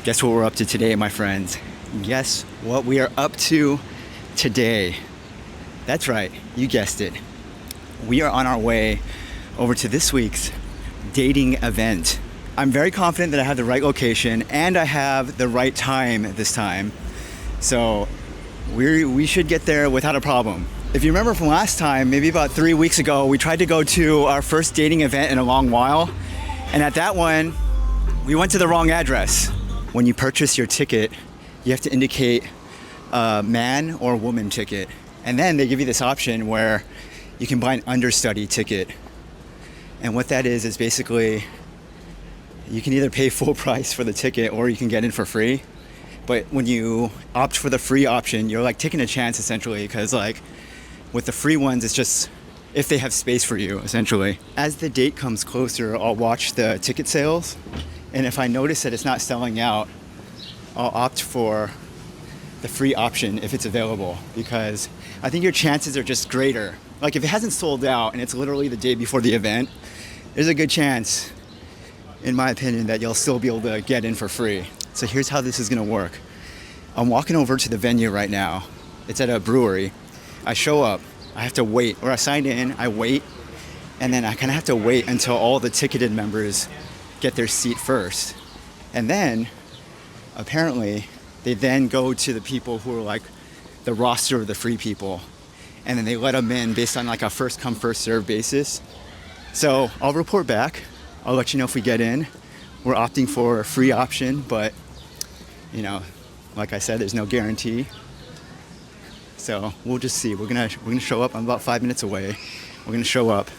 Guess what we're up to today, my friends? Guess what we are up to today? That's right, you guessed it. We are on our way over to this week's dating event. I'm very confident that I have the right location and I have the right time this time. So we should get there without a problem. If you remember from last time, maybe about 3 weeks ago, we tried to go to our first dating event in a long while. And at that one, we went to the wrong address. When you purchase your ticket, you have to indicate a man or woman ticket. And then they give you this option where you can buy an understudy ticket. And what that is basically, you can either pay full price for the ticket or you can get in for free. But when you opt for the free option, you're like taking a chance essentially, because like with the free ones, it's just if they have space for you essentially. As the date comes closer, I'll watch the ticket sales. And if I notice that it's not selling out, I'll opt for the free option if it's available, because I think your chances are just greater. Like if it hasn't sold out and it's literally the day before the event, there's a good chance, in my opinion, that you'll still be able to get in for free. So here's how this is gonna work. I'm walking over to the venue right now. It's at a brewery. I show up, I have to wait, or I sign in, I wait, and then I kind of have to wait until all the ticketed members get their seat first. And then, apparently, they then go to the people who are like the roster of the free people, and then they let them in based on like a first come, first serve basis. So I'll report back. I'll let you know if we get in. We're opting for a free option, but you know, like I said, there's no guarantee. So we'll just see. We're gonna show up. I'm about 5 minutes away. We're gonna show up,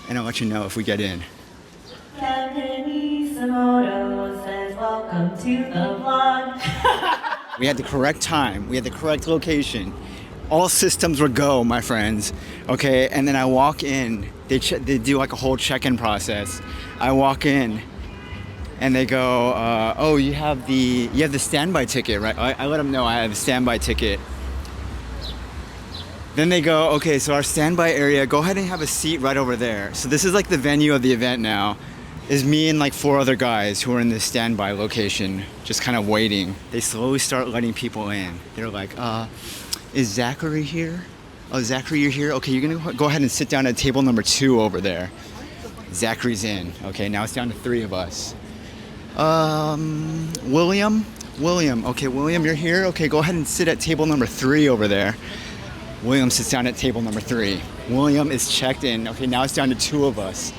and I'll let you know if we get in. Kevinisomoto says, welcome to the vlog. We had the correct time. We had the correct location. All systems were go, my friends. Okay, and then I walk in. They do like a whole check-in process. I walk in, and they go, "Oh, you have the standby ticket, right?" I let them know I have a standby ticket. Then they go, "Okay, so our standby area. Go ahead and have a seat right over there." So this is like the venue of the event now. Is me and like 4 other guys who are in this standby location, just kind of waiting. They slowly start letting people in. They're like, "Is Zachary here? Oh, Zachary, you're here? Okay, you're gonna go ahead and sit down at table number 2 over there." Zachary's in. Okay, now it's down to 3 of us. William. Okay, William, you're here? Okay, go ahead and sit at table number 3 over there. William sits down at table number 3. William is checked in. Okay, now it's down to 2 of us.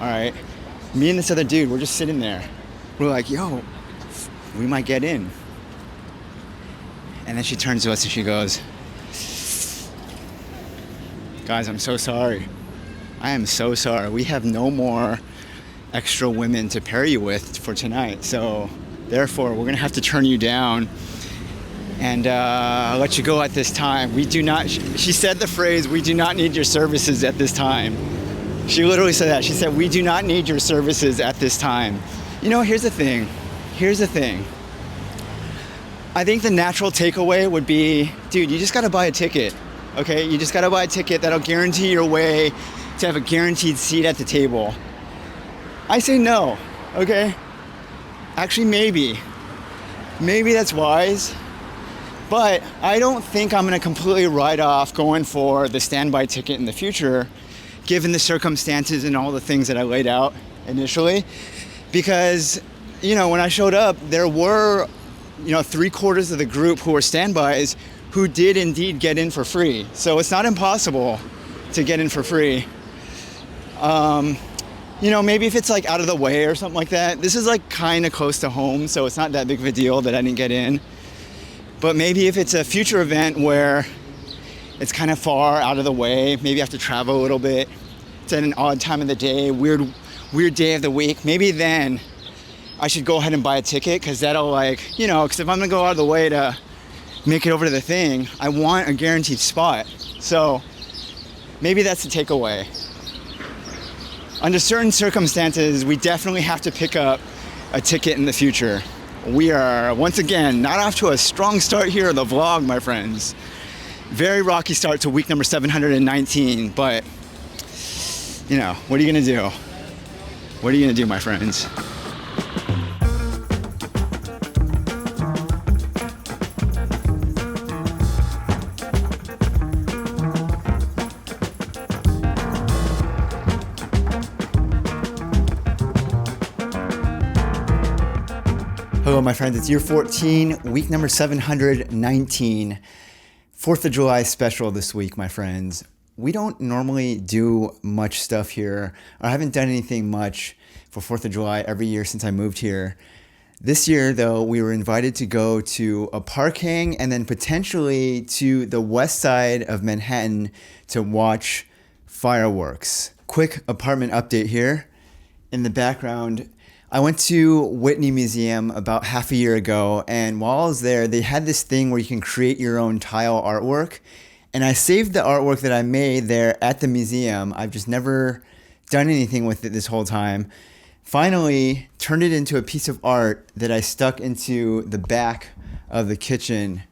All right. Me and this other dude, we're just sitting there. We're like, yo, we might get in. And then she turns to us and she goes, "Guys, I'm so sorry. I am so sorry. We have no more extra women to pair you with for tonight. So therefore, we're gonna have to turn you down and let you go at this time. We do not," she said the phrase, "we do not need your services at this time." She literally said that. She said, "We do not need your services at this time." You know, here's the thing. I think the natural takeaway would be, dude, you just gotta buy a ticket, okay? You just gotta buy a ticket that'll guarantee your way to have a guaranteed seat at the table. I say no, okay? Actually, maybe that's wise, but I don't think I'm gonna completely write off going for the standby ticket in the future, given the circumstances and all the things that I laid out initially. Because, you know, when I showed up, there were, 3/4 of the group who were standbys who did indeed get in for free. So it's not impossible to get in for free. Maybe if it's like out of the way or something like that. This is like kind of close to home, so it's not that big of a deal that I didn't get in. But maybe if it's a future event where it's kind of far out of the way, maybe I have to travel a little bit, it's at an odd time of the day, weird day of the week, maybe then I should go ahead and buy a ticket, because that'll because if I'm gonna go out of the way to make it over to the thing, I want a guaranteed spot. So maybe that's the takeaway. Under certain circumstances, we definitely have to pick up a ticket in the future. We are, once again, not off to a strong start here in the vlog, my friends. Very rocky start to week number 719, but, what are you gonna do? What are you gonna do, my friends? Hello, my friends. It's year 14, week number 719. 4th of July special this week, my friends. We don't normally do much stuff here. I haven't done anything much for 4th of July every year since I moved here. This year, though, we were invited to go to a park hang and then potentially to the west side of Manhattan to watch fireworks. Quick apartment update here. In the background, I went to Whitney Museum about half a year ago, and while I was there, they had this thing where you can create your own tile artwork. And I saved the artwork that I made there at the museum. I've just never done anything with it this whole time. Finally, turned it into a piece of art that I stuck into the back of the kitchen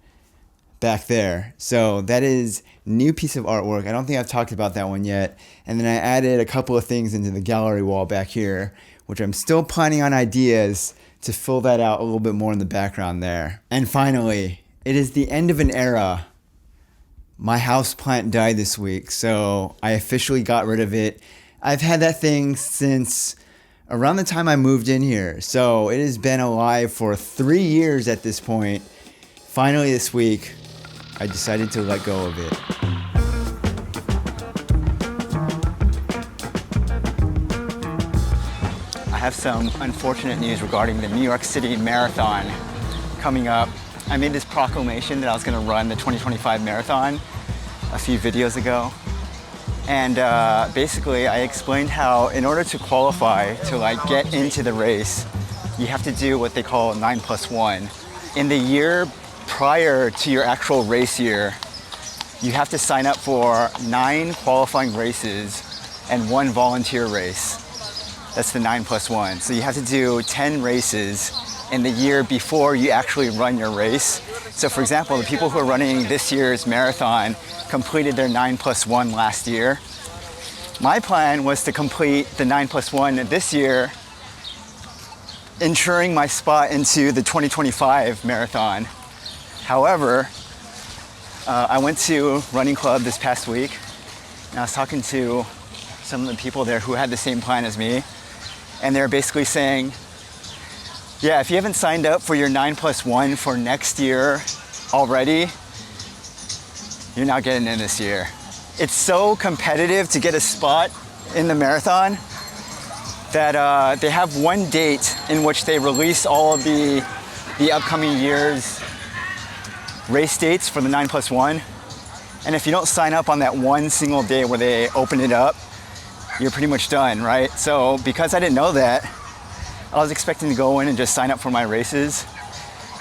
back there. So that is new piece of artwork. I don't think I've talked about that one yet. And then I added a couple of things into the gallery wall back here, which I'm still planning on ideas to fill that out a little bit more in the background there. And finally, it is the end of an era. My house plant died this week, so I officially got rid of it. I've had that thing since around the time I moved in here, so it has been alive for 3 years at this point. Finally this week, I decided to let go of it. I have some unfortunate news regarding the New York City Marathon coming up. I made this proclamation that I was going to run the 2025 marathon a few videos ago. And basically I explained how in order to qualify to get into the race, you have to do what they call 9+1. In the year prior to your actual race year, you have to sign up for 9 qualifying races and 1 volunteer race. That's the 9+1. So you have to do 10 races in the year before you actually run your race. So for example, the people who are running this year's marathon completed their 9+1 last year. My plan was to complete the 9+1 this year, ensuring my spot into the 2025 marathon. However, I went to running club this past week, and I was talking to some of the people there who had the same plan as me, and they're basically saying, yeah, if you haven't signed up for your 9+1 for next year already, you're not getting in this year. It's so competitive to get a spot in the marathon that they have one date in which they release all of the upcoming year's race dates for the 9+1. And if you don't sign up on that one single day where they open it up, you're pretty much done, right? So because I didn't know that, I was expecting to go in and just sign up for my races,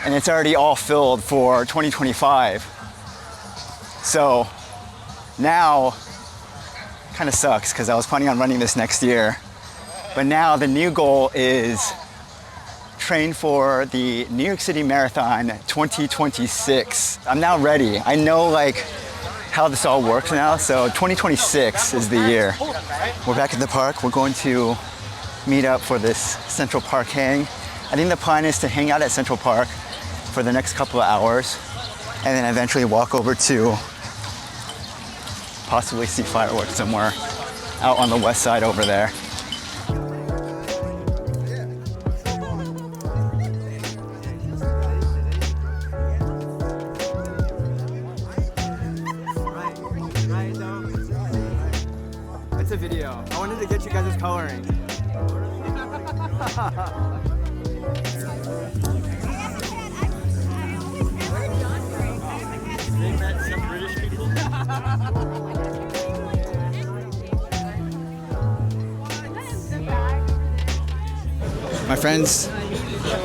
and it's already all filled for 2025. So now, kind of sucks because I was planning on running this next year. But now the new goal is train for the New York City Marathon 2026. I'm now ready. I know how this all works now. So 2026 is the year. We're back at the park. We're going to meet up for this Central Park hang. I think the plan is to hang out at Central Park for the next couple of hours and then eventually walk over to possibly see fireworks somewhere out on the west side over there. It's a video. I wanted to get you guys' coloring. They met some British people. My friends,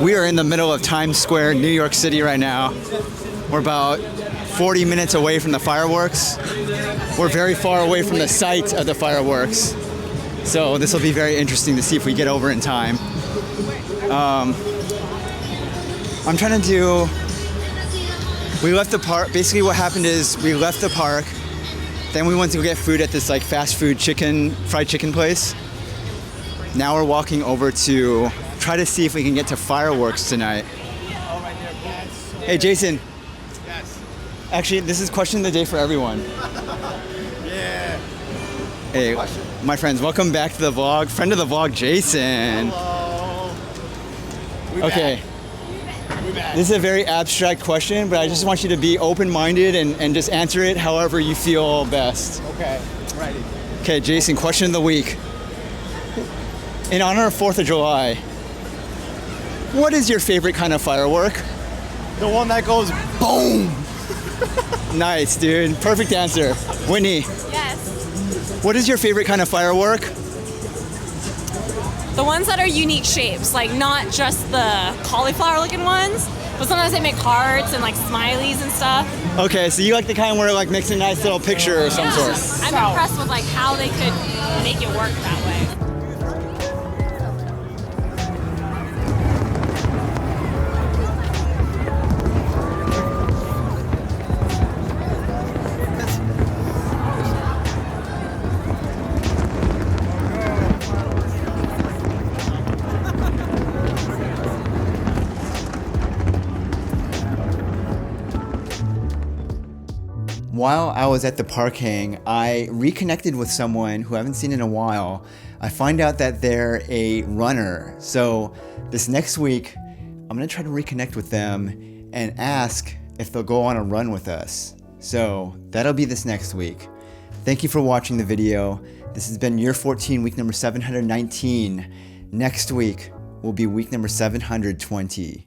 we are in the middle of Times Square, New York City right now. We're about 40 minutes away from the fireworks. We're very far away from the site of the fireworks. So this will be very interesting to see if we get over in time. I'm trying to do, we left the park, basically what happened is we left the park, then we went to go get food at this fast food fried chicken place. Now we're walking over to try to see if we can get to fireworks tonight. Hey Jason. Yes. Actually, this is question of the day for everyone. Yeah. Hey, my friends, welcome back to the vlog. Friend of the vlog, Jason. Hello. Okay. This is a very abstract question, but I just want you to be open-minded and just answer it however you feel best. Okay, ready. Okay, Jason, question of the week. In honor of 4th of July, what is your favorite kind of firework? The one that goes boom. Nice, dude. Perfect answer. Whitney, Yes. what is your favorite kind of firework? The ones that are unique shapes, like not just the cauliflower looking ones, but sometimes they make hearts and like smileys and stuff. Okay, so you like the kind where it like makes a nice little picture or some sort. I'm impressed with like how they could make it work that way. While I was at the park hang, I reconnected with someone who I haven't seen in a while. I find out that they're a runner. So this next week, I'm gonna try to reconnect with them and ask if they'll go on a run with us. So that'll be this next week. Thank you for watching the video. This has been year 14, week number 719. Next week will be week number 720.